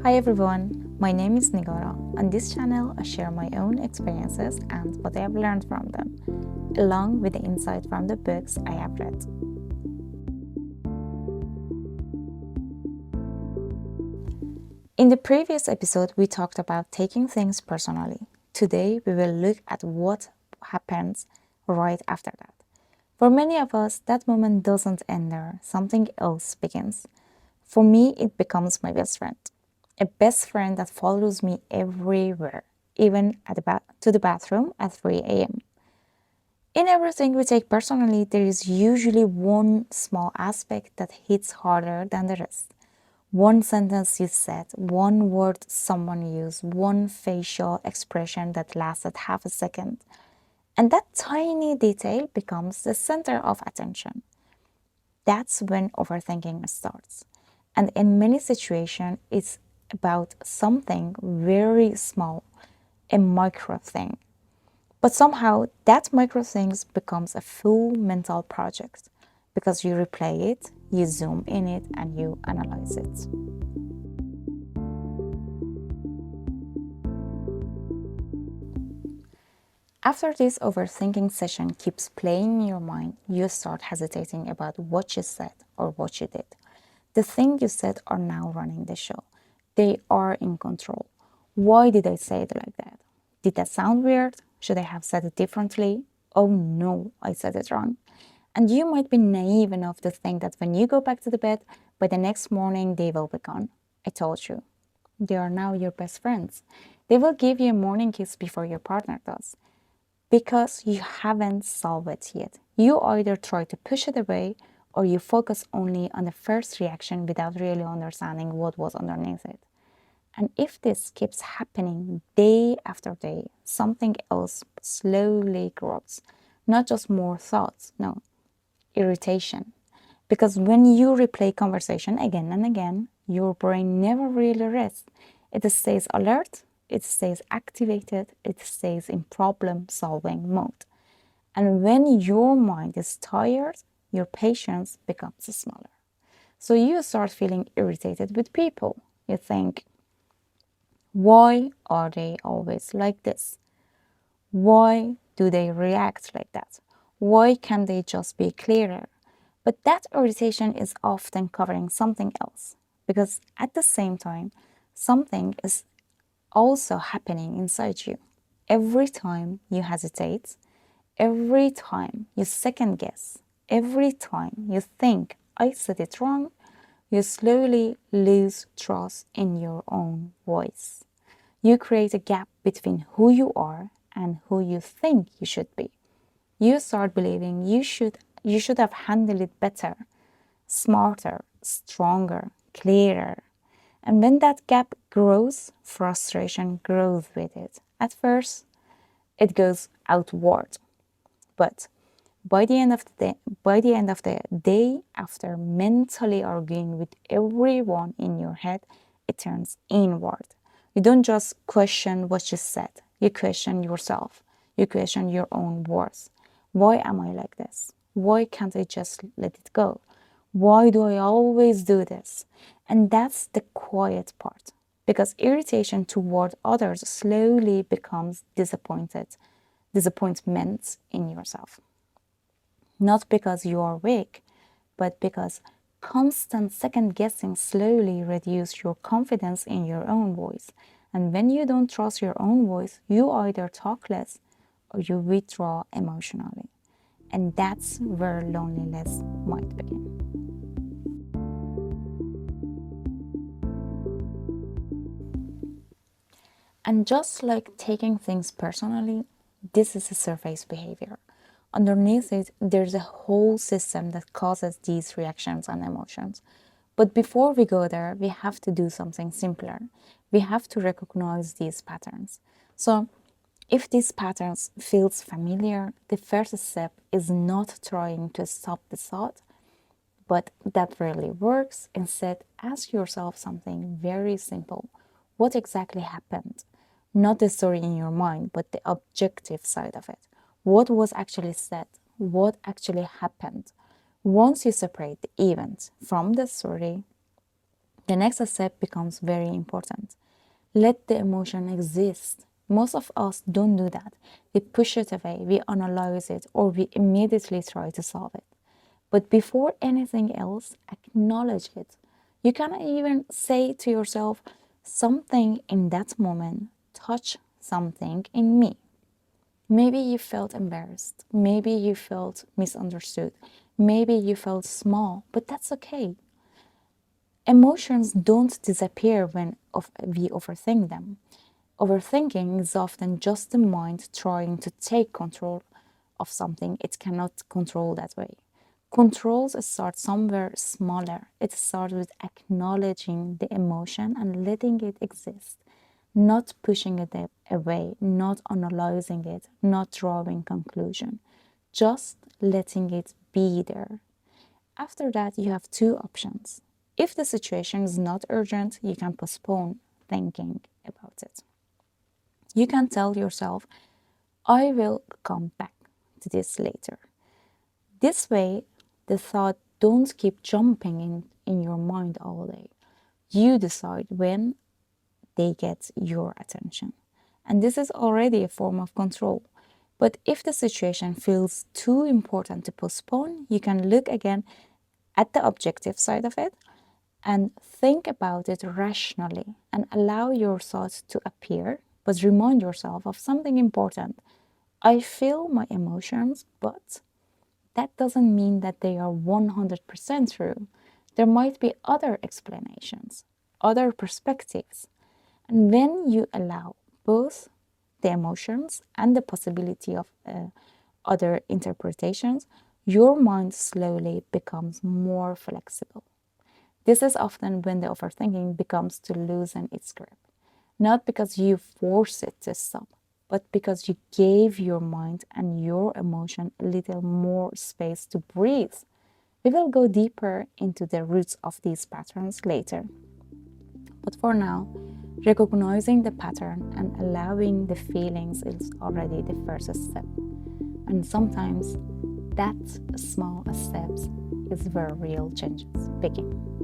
Hi everyone, my name is Nigara. On this channel, I share my own experiences and what I have learned from them, along with the insight from the books I have read. In the previous episode, we talked about taking things personally. Today, we will look at what happens right after that. For many of us, that moment doesn't end there, something else begins. For me, it becomes my best friend. A best friend that follows me everywhere, even to the bathroom at 3 a.m. In everything we take personally, there is usually one small aspect that hits harder than the rest. One sentence you said, one word someone used, one facial expression that lasted half a second. And that tiny detail becomes the center of attention. That's when overthinking starts. And in many situations, it's about something very small, a micro thing. But somehow that micro things becomes a full mental project because you replay it, you zoom in it, and you analyze it. After this overthinking session keeps playing in your mind, you start hesitating about what you said or what you did. The things you said are now running the show. They are in control. Why did I say it like that? Did that sound weird? Should I have said it differently? Oh no, I said it wrong. And you might be naive enough to think that when you go back to the bed, by the next morning they will be gone. I told you. They are now your best friends. They will give you a morning kiss before your partner does. Because you haven't solved it yet. You either try to push it away or you focus only on the first reaction without really understanding what was underneath it. And if this keeps happening day after day, something else slowly grows. Not just more thoughts, no, irritation. Because when you replay conversation again and again, your brain never really rests. It stays alert, it stays activated, it stays in problem solving mode. And when your mind is tired, your patience becomes smaller. So you start feeling irritated with people. You think, why are they always like this? Why do they react like that? Why can't they just be clearer? But that irritation is often covering something else, because at the same time, something is also happening inside you. Every time you hesitate, every time you second guess, every time you think, I said it wrong, you slowly lose trust in your own voice. You create a gap between who you are and who you think you should be. You start believing you should have handled it better, smarter, stronger, clearer. And when that gap grows, frustration grows with it. At first, it goes outward. But by the end of the day, after mentally arguing with everyone in your head, it turns inward. You don't just question what you said, you question yourself. You question your own worth. Why am I like this? Why can't I just let it go? Why do I always do this? And that's the quiet part. Because irritation toward others slowly becomes disappointment in yourself. Not because you are weak, but because constant second guessing slowly reduces your confidence in your own voice. And when you don't trust your own voice, you either talk less or you withdraw emotionally. And that's where loneliness might begin. And just like taking things personally, this is a surface behavior. Underneath it, there's a whole system that causes these reactions and emotions. But before we go there, we have to do something simpler. We have to recognize these patterns. So, if these patterns feels familiar, the first step is not trying to stop the thought, but that really works. Instead, ask yourself something very simple. What exactly happened? Not the story in your mind, but the objective side of it. What was actually said? What actually happened? Once you separate the event from the story, The next step becomes very important. Let the emotion exist. Most of us don't do that. We push it away, we analyze it, or we immediately try to solve it. But before anything else, acknowledge it. You can even say to yourself, something in that moment touched something in me. Maybe you felt embarrassed. Maybe you felt misunderstood. Maybe you felt small, but that's okay. Emotions don't disappear when we overthink them. Overthinking is often just the mind trying to take control of something it cannot control that way. Controls start somewhere smaller. It starts with acknowledging the emotion and letting it exist, not pushing it away, not analyzing it, not drawing conclusion, just letting it be there. After that, you have two options. If the situation is not urgent, you can postpone thinking about it. You can tell yourself, I will come back to this later. This way, the thought don't keep jumping in your mind all day. You decide when they get your attention. And this is already a form of control. But if the situation feels too important to postpone, you can look again at the objective side of it and think about it rationally and allow your thoughts to appear, but remind yourself of something important. I feel my emotions, but that doesn't mean that they are 100% true. There might be other explanations, other perspectives. And when you allow both the emotions and the possibility of other interpretations, your mind slowly becomes more flexible. This is often when the overthinking becomes to loosen its grip. Not because you force it to stop, but because you gave your mind and your emotion a little more space to breathe. We will go deeper into the roots of these patterns later. But for now, recognizing the pattern and allowing the feelings is already the first step. And sometimes that small steps is where real changes begin.